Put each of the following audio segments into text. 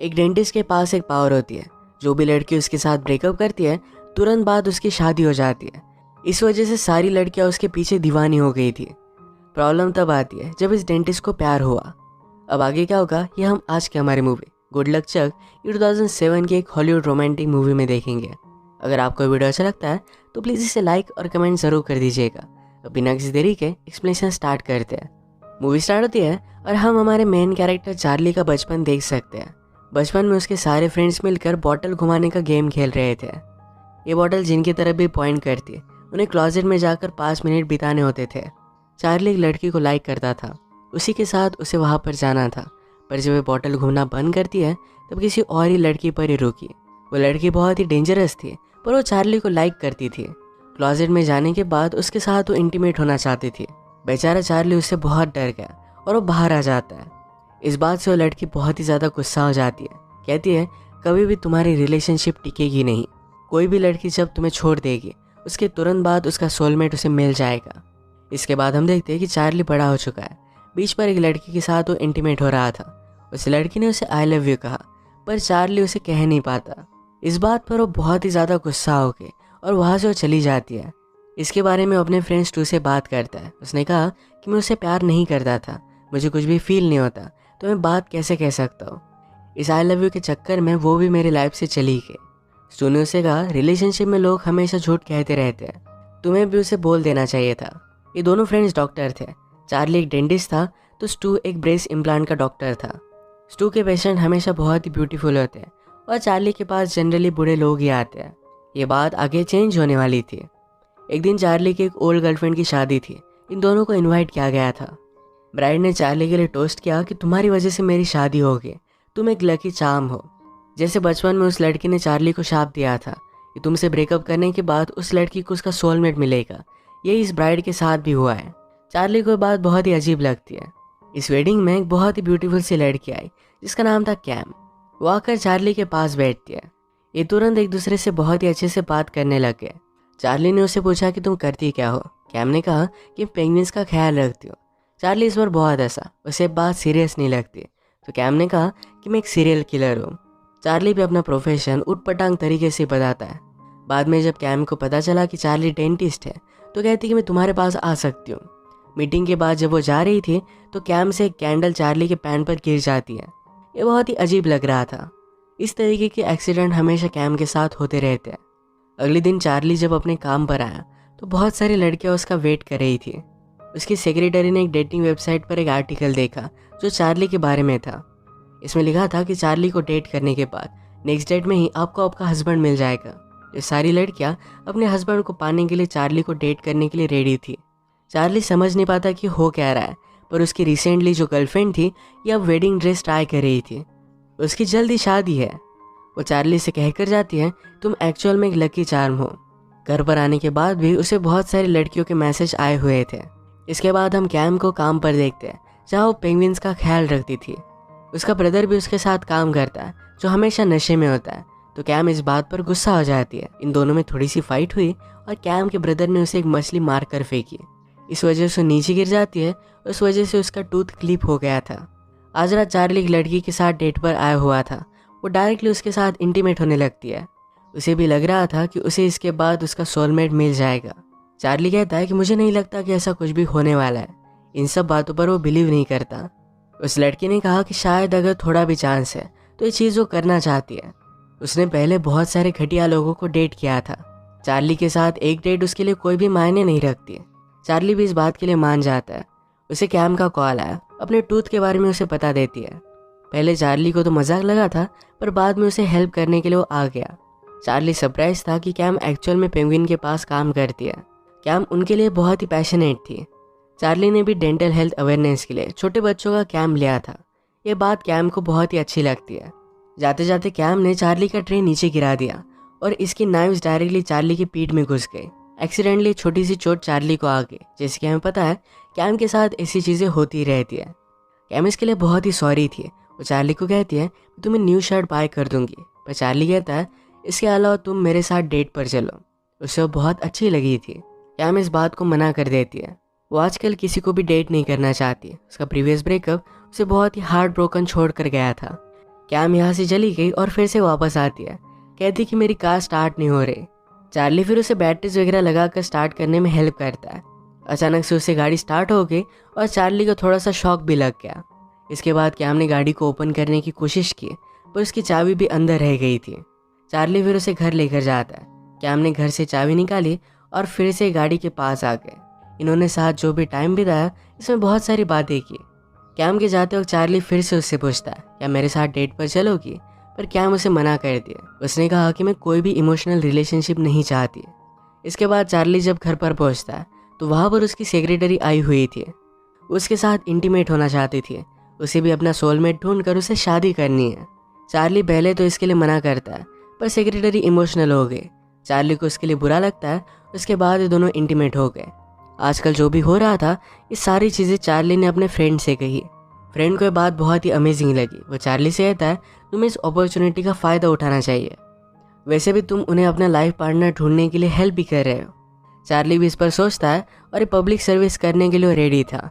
एक डेंटिस्ट के पास एक पावर होती है, जो भी लड़की उसके साथ ब्रेकअप करती है तुरंत बाद उसकी शादी हो जाती है। इस वजह से सारी लड़कियां उसके पीछे दीवानी हो गई थी। प्रॉब्लम तब आती है जब इस डेंटिस्ट को प्यार हुआ। अब आगे क्या होगा ये हम आज के हमारी मूवी गुड लक चक ये 2007 की एक हॉलीवुड रोमांटिक मूवी में देखेंगे। अगर आपको वीडियो अच्छा लगता है तो प्लीज़ इसे लाइक और कमेंट ज़रूर कर दीजिएगा। तो बिना किसी देरी के एक्सप्लेनेशन स्टार्ट करते हैं। मूवी स्टार्ट होती है और हम हमारे मेन कैरेक्टर चार्ली का बचपन देख सकते हैं। बचपन में उसके सारे फ्रेंड्स मिलकर बॉटल घुमाने का गेम खेल रहे थे। ये बॉटल जिनकी तरफ भी पॉइंट करती है उन्हें क्लॉजेट में जाकर 5 मिनट बिताने होते थे। चार्ली एक लड़की को लाइक करता था, उसी के साथ उसे वहाँ पर जाना था, पर जब वो बॉटल घूमना बंद करती है तब किसी और ही लड़की पर ही रुकी। वो लड़की बहुत ही डेंजरस थी पर वो चार्ली को लाइक करती थी। क्लॉजेट में जाने के बाद उसके साथ वो इंटीमेट होना चाहती थी। बेचारा चार्ली उससे बहुत डर गया और वो बाहर आ जाता है। इस बात से वो लड़की बहुत ही ज़्यादा गुस्सा हो जाती है। कहती है कभी भी तुम्हारी रिलेशनशिप टिकेगी नहीं। कोई भी लड़की जब तुम्हें छोड़ देगी उसके तुरंत बाद उसका सोलमेट उसे मिल जाएगा। इसके बाद हम देखते हैं कि चार्ली बड़ा हो चुका है। बीच पर एक लड़की के साथ वो इंटीमेट हो रहा था। उस लड़की ने उसे आई लव यू कहा पर चार्ली उसे कह नहीं पाता। इस बात पर वो बहुत ही ज़्यादा गुस्सा हो गई और वहाँ से वो चली जाती है। इसके बारे में अपने फ्रेंड्स टू से बात करता है। उसने कहा कि मैं उसे प्यार नहीं करता था, मुझे कुछ भी फील नहीं होता, तो मैं बात कैसे कह सकता हूँ। इस आई लव यू के चक्कर में वो भी मेरी लाइफ से चली गई। स्टू ने उसे कहा रिलेशनशिप में लोग हमेशा झूठ कहते रहते हैं, तुम्हें भी उसे बोल देना चाहिए था। ये दोनों फ्रेंड्स डॉक्टर थे। चार्ली एक डेंटिस्ट था तो स्टू एक ब्रेस्ट इम्प्लांट का डॉक्टर था। स्टू के पेशेंट हमेशा बहुत ही ब्यूटीफुल होते हैं और चार्ली के पास जनरली बूढ़े लोग ही आते हैं। ये बात आगे चेंज होने वाली थी। एक दिन चार्ली की एक ओल्ड गर्लफ्रेंड की शादी थी। इन दोनों को इनवाइट किया गया था। ब्राइड ने चार्ली के लिए टोस्ट किया कि तुम्हारी वजह से मेरी शादी होगी, तुम एक लकी चार्म हो। जैसे बचपन में उस लड़की ने चार्ली को शाप दिया था कि तुमसे ब्रेकअप करने के बाद उस लड़की को उसका सोलमेट मिलेगा, यही इस ब्राइड के साथ भी हुआ है। चार्ली को ये बात बहुत ही अजीब लगती है। इस वेडिंग में एक बहुत ही ब्यूटीफुल सी लड़की आई जिसका नाम था कैम। वो आकर चार्ली के पास बैठती है। ये तुरंत एक दूसरे से बहुत ही अच्छे से बात करने लग गए। चार्ली ने उससे पूछा कि तुम करती क्या हो। कैम ने कहा कि पेंगुइन्स का ख्याल रखती हूँ। चार्ली इस पर बहुत हंसा, उसे बात सीरियस नहीं लगती। तो कैम ने कहा कि मैं एक सीरियल किलर हूँ। चार्ली भी अपना प्रोफेशन उटपटांग तरीके से बताता है। बाद में जब कैम को पता चला कि चार्ली डेंटिस्ट है तो कहती कि मैं तुम्हारे पास आ सकती हूँ। मीटिंग के बाद जब वो जा रही थी तो कैम से एक कैंडल चार्ली के पैन पर गिर जाती है। ये बहुत ही अजीब लग रहा था। इस तरीके के एक्सीडेंट हमेशा कैम के साथ होते रहते हैं। अगले दिन चार्ली जब अपने काम पर आया तो बहुत सारी लड़कियां उसका वेट कर रही थी। उसकी सेक्रेटरी ने एक डेटिंग वेबसाइट पर एक आर्टिकल देखा जो चार्ली के बारे में था। इसमें लिखा था कि चार्ली को डेट करने के बाद नेक्स्ट डेट में ही आपको आपका हस्बैंड मिल जाएगा। ये सारी लड़कियां अपने हस्बैंड को पाने के लिए चार्ली को डेट करने के लिए रेडी थी। चार्ली समझ नहीं पाता कि हो क्या रहा है, पर उसकी रिसेंटली जो गर्लफ्रेंड थी ये अब वेडिंग ड्रेस ट्राई कर रही थी। उसकी जल्दी शादी है। वो चार्ली से कहकर जाती है तुम एक्चुअल में एक लकी चार्म हो। घर पर आने के बाद भी उसे बहुत सारी लड़कियों के मैसेज आए हुए थे। इसके बाद हम कैम को काम पर देखते हैं जहाँ वो पेंगुइन्स का ख्याल रखती थी। उसका ब्रदर भी उसके साथ काम करता है जो हमेशा नशे में होता है। तो कैम इस बात पर गुस्सा हो जाती है। इन दोनों में थोड़ी सी फाइट हुई और कैम के ब्रदर ने उसे एक मछली मार कर फेंकी। इस वजह से नीचे गिर जाती है। उस वजह से उसका टूथ क्लिप हो गया था। आज रात चार्ली एक लड़की के साथ डेट पर आया हुआ था। वो डायरेक्टली उसके साथ इंटीमेट होने लगती है। उसे भी लग रहा था कि उसे इसके बाद उसका सोलमेट मिल जाएगा। चार्ली कहता है कि मुझे नहीं लगता कि ऐसा कुछ भी होने वाला है। इन सब बातों पर वो बिलीव नहीं करता। उस लड़की ने कहा कि शायद अगर थोड़ा भी चांस है तो ये चीज़ वो करना चाहती है। उसने पहले बहुत सारे घटिया लोगों को डेट किया था। चार्ली के साथ एक डेट उसके लिए कोई भी मायने नहीं रखती। चार्ली भी इस बात के लिए मान जाता है। उसे कैम का कॉल आया। अपने टूथ के बारे में उसे बता देती है। पहले चार्ली को तो मजाक लगा था पर बाद में उसे हेल्प करने के लिए वो आ गया। चार्ली सरप्राइज था कि कैम एक्चुअल में पेंगुइन के पास काम करती है। कैम उनके लिए बहुत ही पैशनेट थी। चार्ली ने भी डेंटल हेल्थ अवेयरनेस के लिए छोटे बच्चों का कैम्प लिया था। ये बात कैम को बहुत ही अच्छी लगती है। जाते जाते कैम ने चार्ली का ट्रे नीचे गिरा दिया और इसकी नाइव्स डायरेक्टली चार्ली की पीठ में घुस गई। एक्सीडेंटली छोटी सी चोट चार्ली को आ गई। जैसे कि हमें पता है कैम के साथ ऐसी चीज़ें होती रहती है। कैम इसके लिए बहुत ही सॉरी थी। वो चार्ली को कहती है तुम्हें न्यू शर्ट बाय कर दूंगी, पर चार्ली कहता है इसके अलावा तुम मेरे साथ डेट पर चलो। उसे वो बहुत अच्छी लगी थी। कैम इस बात को मना कर देती है। वो आजकल किसी को भी डेट नहीं करना चाहती। उसका प्रीवियस ब्रेकअप उसे बहुत ही हार्ट ब्रोकन छोड़ कर गया था। कैम यहाँ से चली गई और फिर से वापस आती है, कहती कि मेरी कार स्टार्ट नहीं हो रही। चार्ली फिर उसे बैटरीज वगैरह लगाकर स्टार्ट करने में हेल्प करता है। अचानक से उससे गाड़ी स्टार्ट हो गई और चार्ली को थोड़ा सा शॉक भी लग गया। इसके बाद कैम ने गाड़ी को ओपन करने की कोशिश की, पर उसकी चाबी भी अंदर रह गई थी। चार्ली फिर उसे घर लेकर जाता है। कैम ने घर से चाबी निकाली और फिर से गाड़ी के पास आ गए। इन्होंने साथ जो भी टाइम बिताया, इसमें बहुत सारी बातें की। कैम के जाते वक्त चार्ली फिर से उससे पूछता है, क्या मेरे साथ डेट पर चलोगी? पर कैम उसे मना कर दिया। उसने कहा कि मैं कोई भी इमोशनल रिलेशनशिप नहीं चाहती। इसके बाद चार्ली जब घर पर पहुंचता है तो वहाँ पर उसकी सेक्रेटरी आई हुई थी। उसके साथ इंटीमेट होना चाहती थी। उसे भी अपना सोलमेट ढूंढकर उसे शादी करनी है। चार्ली पहले तो इसके लिए मना करता है, पर सेक्रेटरी इमोशनल हो गई। चार्ली को उसके लिए बुरा लगता है। उसके बाद ये दोनों इंटीमेट हो गए। आजकल जो भी हो रहा था, ये सारी चीज़ें चार्ली ने अपने फ्रेंड से कही। फ्रेंड को ये बात बहुत ही अमेजिंग लगी। वो चार्ली से कहता है, तुम्हें इस अपॉर्चुनिटी का फ़ायदा उठाना चाहिए। वैसे भी तुम उन्हें अपना लाइफ पार्टनर ढूंढने के लिए हेल्प भी कर रहे हो। चार्ली भी इस पर सोचता है और ये पब्लिक सर्विस करने के लिए रेडी था।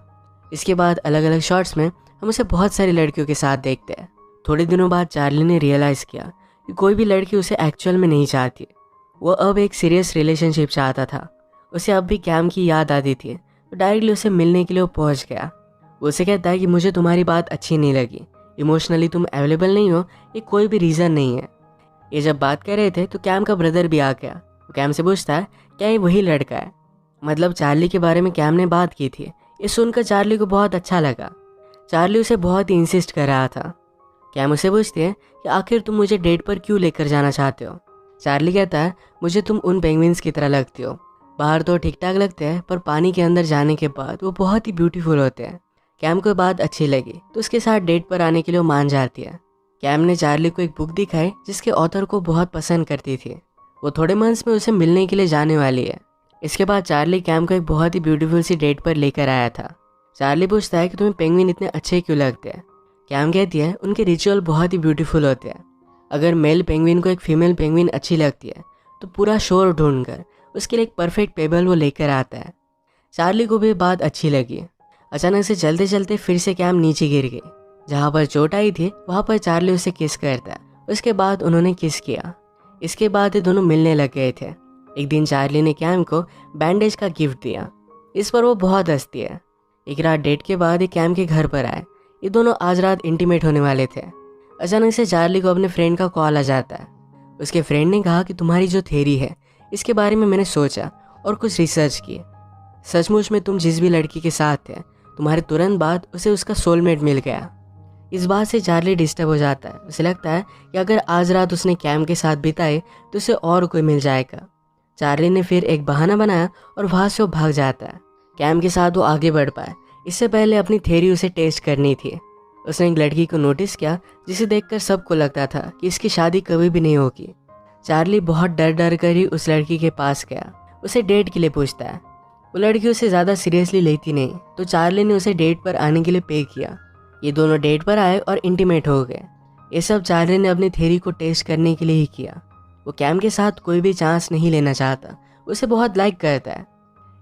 इसके बाद अलग अलग शॉट्स में हम उसे बहुत सारी लड़कियों के साथ देखते हैं। थोड़े दिनों बाद चार्ली ने रियलाइज़ किया कि कोई भी लड़की उसे एक्चुअल में नहीं चाहती। वो अब एक सीरियस रिलेशनशिप चाहता था। उसे अब भी कैम की याद आती थी, तो डायरेक्टली उसे मिलने के लिए वो पहुंच गया। वो उसे कहता है कि मुझे तुम्हारी बात अच्छी नहीं लगी, इमोशनली तुम अवेलेबल नहीं हो, ये कोई भी रीज़न नहीं है। ये जब बात कर रहे थे तो कैम का ब्रदर भी आ गया। वो कैम से पूछता है, क्या ये वही लड़का है? मतलब चार्ली के बारे में कैम ने बात की थी। ये सुनकर चार्ली को बहुत अच्छा लगा। चार्ली उसे बहुत ही इंसिस्ट कर रहा था। कैम उसे पूछती है कि आखिर तुम मुझे डेट पर क्यों लेकर जाना चाहते हो? चार्ली कहता है, मुझे तुम उन पेंगुइन्स की तरह लगती हो। बाहर तो ठीक ठाक लगते हैं, पर पानी के अंदर जाने के बाद वो बहुत ही ब्यूटीफुल होते हैं। कैम को बात अच्छी लगी तो उसके साथ डेट पर आने के लिए मान जाती है। कैम ने चार्ली को एक बुक दिखाई जिसके ऑथर को बहुत पसंद करती थी। वो थोड़े मंथ्स में उसे मिलने के लिए जाने वाली है। इसके बाद चार्ली कैम को एक बहुत ही ब्यूटीफुल सी डेट पर लेकर आया था। चार्ली पूछता है कि तुम्हें पेंगुइन इतने अच्छे क्यों लगते हैं? कैम कहती है, उनके रिचुअल बहुत ही ब्यूटीफुल होते हैं। अगर मेल पेंगुइन को एक फीमेल पेंगुइन अच्छी लगती है तो पूरा शोर ढूंढकर उसके लिए एक परफेक्ट पेबल वो लेकर आता है। चार्ली को भी बात अच्छी लगी। अचानक से चलते चलते फिर से कैम नीचे गिर गई। जहाँ पर चोट आई थी वहाँ पर चार्ली उसे किस करता है। उसके बाद उन्होंने किस किया। इसके बाद ये दोनों मिलने लग गए थे। एक दिन चार्ली ने कैम को बैंडेज का गिफ्ट दिया। इस पर वो बहुत हंसती है। एक रात डेट के बाद ये कैम के घर पर आए। ये दोनों आज रात इंटीमेट होने वाले थे। अचानक से चार्ली को अपने फ्रेंड का कॉल आ जाता है। उसके फ्रेंड ने कहा कि तुम्हारी जो थ्योरी है इसके बारे में मैंने सोचा और कुछ रिसर्च की। सचमुच में तुम जिस भी लड़की के साथ थे, तुम्हारे तुरंत बाद उसे उसका सोलमेट मिल गया। इस बात से चार्ली डिस्टर्ब हो जाता है। उसे लगता है कि अगर आज रात उसने कैम के साथ बिताए तो उसे और कोई मिल जाएगा। चार्ली ने फिर एक बहाना बनाया और वहाँ से वो भाग जाता है। कैम के साथ वो आगे बढ़ पाए। इससे पहले अपनी थ्योरी उसे टेस्ट करनी थी। उसने एक लड़की को नोटिस किया जिसे देखकर सबको लगता था कि इसकी शादी कभी भी नहीं होगी। चार्ली बहुत डर डर कर ही उस लड़की के पास गया। उसे डेट के लिए पूछता है। वो लड़की उसे ज़्यादा सीरियसली लेती नहीं, तो चार्ली ने उसे डेट पर आने के लिए पे किया। ये दोनों डेट पर आए और इंटीमेट हो गए। ये सब चार्ली ने अपनी थ्योरी को टेस्ट करने के लिए ही किया। वो कैम के साथ कोई भी चांस नहीं लेना चाहता, उसे बहुत लाइक करता है।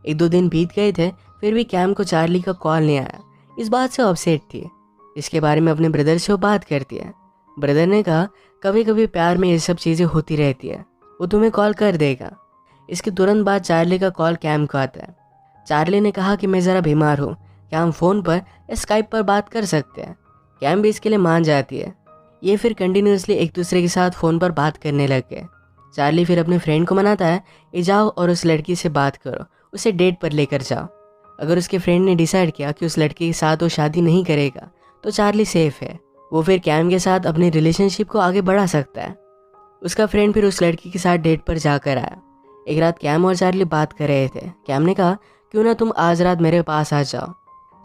1-2 दिन बीत गए थे, फिर भी कैम को चार्ली का कॉल नहीं आया। इस बात से अपसेट थी। इसके बारे में अपने ब्रदर से वो बात करती है। ब्रदर ने कहा, कभी कभी प्यार में ये सब चीज़ें होती रहती है, वो तुम्हें कॉल कर देगा। इसके तुरंत बाद चार्ली का कॉल कैम को आता है। चार्ली ने कहा कि मैं ज़रा बीमार हूँ, क्या हम फ़ोन पर या स्काइप पर बात कर सकते हैं? कैम भी इसके लिए मान जाती है। ये फिर कंटिन्यूसली एक दूसरे के साथ फ़ोन पर बात करने लग गए। चार्ली फिर अपने फ्रेंड को मनाता है, ये जाओ और उस लड़की से बात करो, उसे डेट पर लेकर जाओ। अगर उसके फ्रेंड ने डिसाइड किया कि उस लड़की के साथ वो शादी नहीं करेगा तो चार्ली सेफ है। वो फिर कैम के साथ अपनी रिलेशनशिप को आगे बढ़ा सकता है। उसका फ्रेंड फिर उस लड़की के साथ डेट पर जाकर आया। एक रात कैम और चार्ली बात कर रहे थे। कैम ने कहा, क्यों ना तुम आज रात मेरे पास आ जाओ।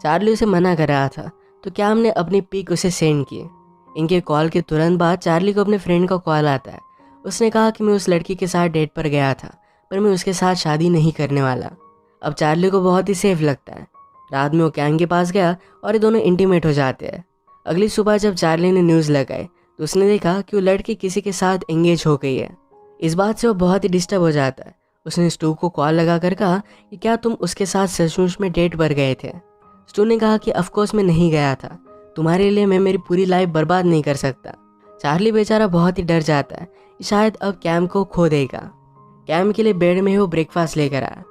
चार्ली उसे मना कर रहा था, तो कैम ने अपनी पिक उसे सेंड की। इनके कॉल के तुरंत बाद चार्ली को अपने फ्रेंड का कॉल आता है। उसने कहा कि मैं उस लड़की के साथ डेट पर गया था, पर मैं उसके साथ शादी नहीं करने वाला। अब चार्ली को बहुत ही सेफ लगता है। रात में वो कैम के पास गया और ये दोनों इंटीमेट हो जाते हैं। अगली सुबह जब चार्ली ने न्यूज़ लगाई तो उसने देखा कि वो लड़की किसी के साथ एंगेज हो गई है। इस बात से वो बहुत ही डिस्टर्ब हो जाता है। उसने स्टू को कॉल लगा कर कहा कि क्या तुम उसके साथ सचमुच में डेट पर गए थे? स्टू ने कहा कि ऑफकोर्स मैं नहीं गया था, तुम्हारे लिए मैं मेरी पूरी लाइफ बर्बाद नहीं कर सकता। चार्ली बेचारा बहुत ही डर जाता है कि शायद अब कैम को खो देगा। कैम के लिए बेड में ही वो ब्रेकफास्ट लेकर आया।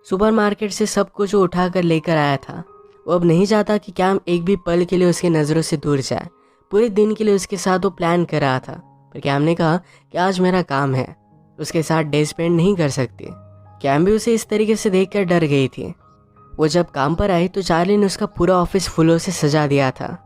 सुपरमार्केट से सब कुछ वो उठा कर लेकर आया था। वो अब नहीं चाहता कि कैम एक भी पल के लिए उसकी नज़रों से दूर जाए। पूरे दिन के लिए उसके साथ वो प्लान कर रहा था, पर कैम ने कहा कि आज मेरा काम है, उसके साथ डे स्पेंड नहीं कर सकती। कैम भी उसे इस तरीके से देखकर डर गई थी। वो जब काम पर आई तो चार्ली ने उसका पूरा ऑफिस फूलों से सजा दिया था।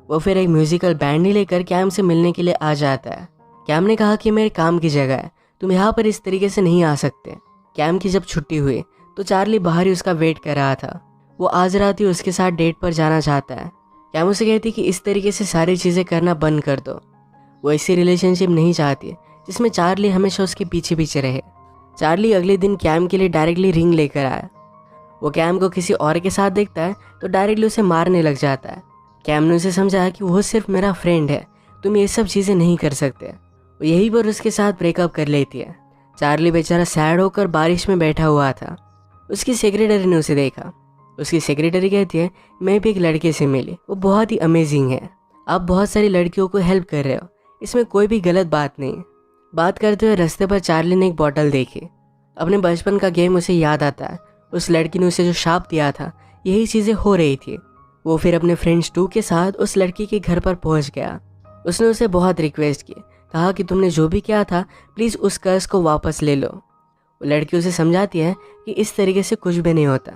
वो फिर एक म्यूजिकल बैंड ही लेकर कैम से मिलने के लिए आ जाता है। कैम ने कहा कि मेरे काम की जगह है, तुम यहाँ पर इस तरीके से नहीं आ सकते। कैम की जब छुट्टी हुई तो चार्ली बाहर ही उसका वेट कर रहा था। वो आज रात ही उसके साथ डेट पर जाना चाहता है। कैम उसे कहती कि इस तरीके से सारी चीज़ें करना बंद कर दो। वो ऐसी रिलेशनशिप नहीं चाहती जिसमें चार्ली हमेशा उसके पीछे पीछे रहे। चार्ली अगले दिन कैम के लिए डायरेक्टली रिंग लेकर आया। वो कैम को किसी और के साथ देखता है तो डायरेक्टली उसे मारने लग जाता है। कैम ने उसे समझाया कि वो सिर्फ मेरा फ्रेंड है, तुम ये सब चीज़ें नहीं कर सकते। वो यहीं पर उसके साथ ब्रेकअप कर लेती है। चार्ली बेचारा सैड होकर बारिश में बैठा हुआ था। उसकी सेक्रेटरी ने उसे देखा। उसकी सेक्रेटरी कहती है मैं भी एक लड़के से मिली, वो बहुत ही अमेजिंग है, आप बहुत सारी लड़कियों को हेल्प कर रहे हो, इसमें कोई भी गलत बात नहीं। बात करते हुए रास्ते पर चार्ली ने एक बॉटल देखी। अपने बचपन का गेम उसे याद आता है। उस लड़की ने उसे जो शाप दिया था, यही चीज़ें हो रही थी। वो फिर अपने फ्रेंड्स 2 के साथ उस लड़की के घर पर पहुंच गया। उसने उसे बहुत रिक्वेस्ट की, कहा कि तुमने जो भी किया था प्लीज़ उस कर्ज को वापस ले लो। वो लड़की उसे समझाती है कि इस तरीके से कुछ भी नहीं होता,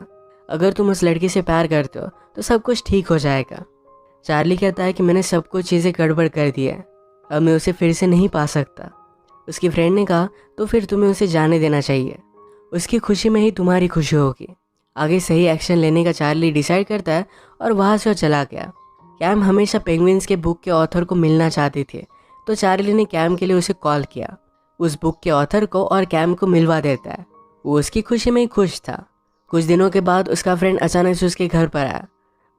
अगर तुम उस लड़की से प्यार करते हो तो सब कुछ ठीक हो जाएगा। चार्ली कहता है कि मैंने सब कुछ चीज़ें गड़बड़ कर दी है, अब मैं उसे फिर से नहीं पा सकता। उसकी फ्रेंड ने कहा तो फिर तुम्हें उसे जाने देना चाहिए, उसकी खुशी में ही तुम्हारी खुशी होगी। आगे सही एक्शन लेने का चार्ली डिसाइड करता है और वहाँ से वो चला गया। कैम हमेशा पेंगुइन्स के बुक के ऑथर को मिलना चाहती थी, तो चार्ली ने कैम के लिए उसे कॉल किया। उस बुक के ऑथर को और कैम को मिलवा देता है। वो उसकी खुशी में ही खुश था। कुछ दिनों के बाद उसका फ्रेंड अचानक से उसके घर पर आया।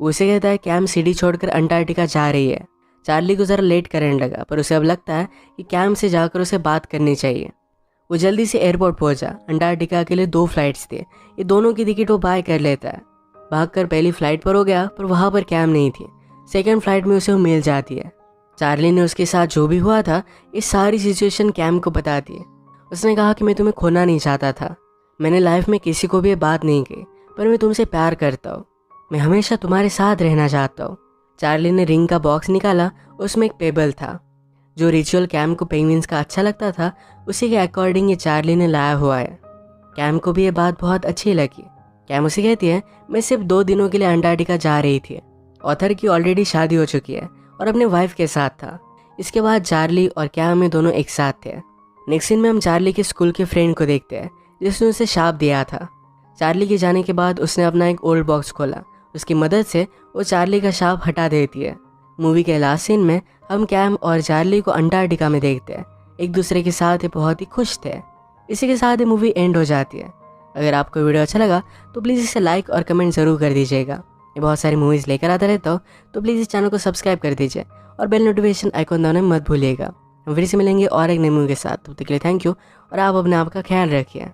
वो उसे कहता है कैम सिटी छोड़कर अंटार्कटिका जा रही है। चार्ली को ज़रा लेट करने लगा, पर उसे अब लगता है कि कैम से जाकर उसे बात करनी चाहिए। वो जल्दी से एयरपोर्ट पहुंचा। अंटार्कटिका के लिए 2 फ्लाइट्स थे, ये दोनों की टिकट वो बाय कर लेता है। भागकर पहली फ्लाइट पर हो गया, पर वहाँ पर कैम नहीं थी। सेकंड फ्लाइट में उसे वो मिल जाती है। चार्ली ने उसके साथ जो भी हुआ था ये सारी सिचुएशन कैम को बता दी। उसने कहा कि मैं तुम्हें खोना नहीं चाहता था, मैंने लाइफ में किसी को भी ये बात नहीं की, पर मैं तुमसे प्यार करता हूँ, मैं हमेशा तुम्हारे साथ रहना चाहता हूँ। चार्ली ने रिंग का बॉक्स निकाला, उसमें एक पेबल था। जो रिचुअल कैम को पेंगुइन्स का अच्छा लगता था, उसी के अकॉर्डिंग ये चार्ली ने लाया हुआ है। कैम को भी ये बात बहुत अच्छी लगी। कैम उसे कहती है मैं सिर्फ 2 दिनों के लिए अंटार्कटिका जा रही थी। ऑथर की ऑलरेडी शादी हो चुकी है और अपने वाइफ के साथ था। इसके बाद चार्ली और कैम में दोनों एक साथ थे। नेक्स्ट सीन में हम चार्ली के स्कूल के फ्रेंड को देखते हैं जिसने उसे शाप दिया था। चार्ली के जाने के बाद उसने अपना एक ओल्ड बॉक्स खोला। उसकी मदद से वो चार्ली का शाप हटा देती है। मूवी के लास्ट सीन में हम कैम और चार्ली को अंटार्कटिका में देखते हैं। एक दूसरे के साथ ये बहुत ही खुश थे। इसी के साथ ये मूवी एंड हो जाती है। अगर आपको वीडियो अच्छा लगा तो प्लीज़ इसे लाइक और कमेंट ज़रूर कर दीजिएगा। ये बहुत सारी मूवीज़ लेकर आता रहता हूँ, तो प्लीज़ इस चैनल को सब्सक्राइब कर दीजिए और बेल नोटिफिकेशन आइकॉन दबाना मत भूलिएगा। हम फिर से मिलेंगे और एक नई मूवी के साथ। तब तक के लिए थैंक यू और आप अपने आप का ख्याल रखिए।